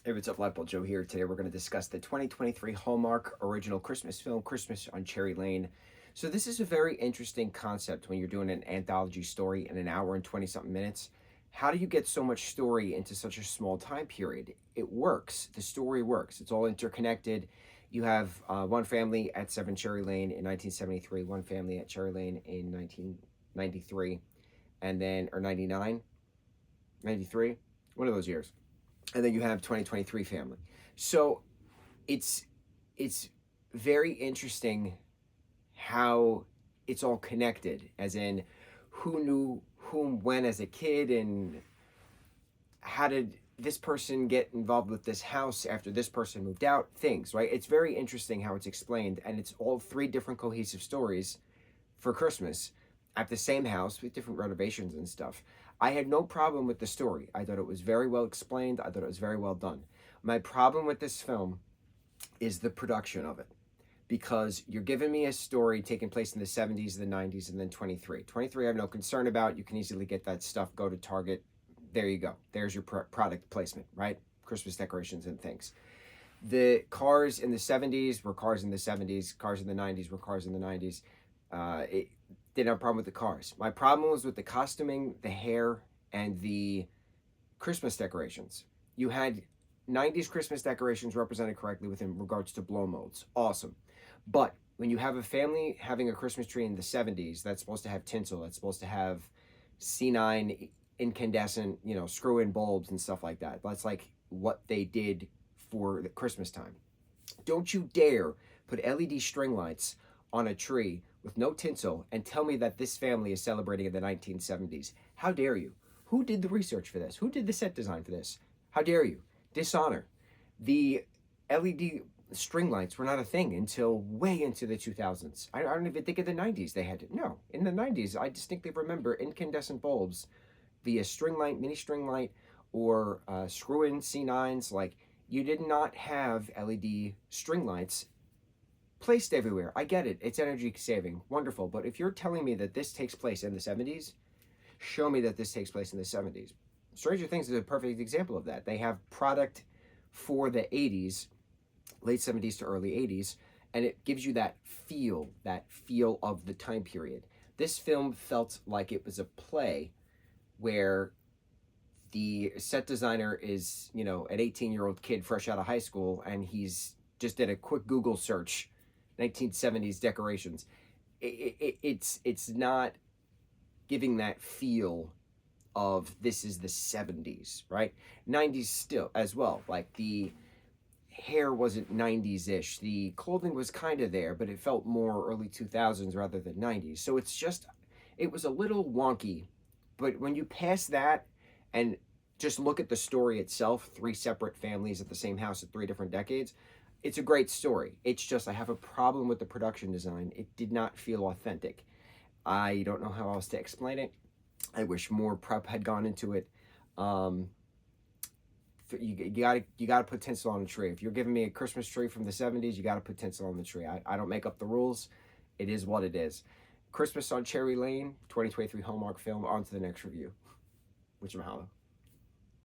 Hey, what's up, Lightbolt Joe here. Today we're going to discuss the 2023 Hallmark original Christmas film, Christmas on Cherry Lane. So this is a very interesting concept when you're doing an anthology story in an hour and 20-something minutes. How do you get so much story into such a small time period? It works. The story works. It's all interconnected. You have one family at 7 Cherry Lane in 1973, one family at Cherry Lane in 1993, and then, or 99, 93, one of those years. And then you have 2023 family. So it's very interesting how it's all connected, as in who knew whom when as a kid, and how did this person get involved with this house after this person moved out, things, right? It's very interesting how it's explained, and it's all three different cohesive stories for Christmas at the same house with different renovations and stuff. I had no problem with the story. I thought it was very well explained. I thought it was very well done. My problem with this film is the production of it, because you're giving me a story taking place in the 70s, the 90s, and then 23. 23 I have no concern about. You can easily get that stuff. Go to Target. There you go. There's your product placement, right? Christmas decorations and things. The cars in the 70s were cars in the 70s. Cars in the 90s were cars in the 90s. It didn't have a problem with the cars. My problem was with the costuming, the hair, and the Christmas decorations. You had 90s Christmas decorations represented correctly within regards to blow molds. Awesome. But when you have a family having a Christmas tree in the 70s, that's supposed to have tinsel, that's supposed to have C9 incandescent, screw-in bulbs and stuff like that. That's like what they did for the Christmas time. Don't you dare put LED string lights on a tree with no tinsel and tell me that this family is celebrating in the 1970s. How dare you? Who did the research for this? Who did the set design for this? How dare you? Dishonor. The LED string lights were not a thing until way into the 2000s. I don't even think in the 90s they had it. No, in the 90s, I distinctly remember incandescent bulbs via string light, mini string light, or screw-in C9s. Like, you did not have LED string lights placed everywhere. I get it. It's energy saving. Wonderful. But if you're telling me that this takes place in the 70s, show me that this takes place in the 70s. Stranger Things is a perfect example of that. They have product for the 80s, late 70s to early 80s, and it gives you that feel of the time period. This film felt like it was a play where the set designer is, an 18-year-old kid fresh out of high school, and he's just did a quick Google search, 1970s decorations. It's not giving that feel of this is the 70s, right? 90s still as well. Like, the hair wasn't 90s-ish. The clothing was kind of there, but it felt more early 2000s rather than 90s. So it was a little wonky. But when you pass that and just look at the story itself, three separate families at the same house at three different decades, it's a great story. It's just I have a problem with the production design. It did not feel authentic. I don't know how else to explain it. I wish more prep had gone into it. You gotta put tinsel on the tree. If you're giving me a Christmas tree from the 70s, you gotta put tinsel on the tree. I don't make up the rules. It is what it is. Christmas on Cherry Lane, 2023 Hallmark film. On to the next review. Mucho mahalo.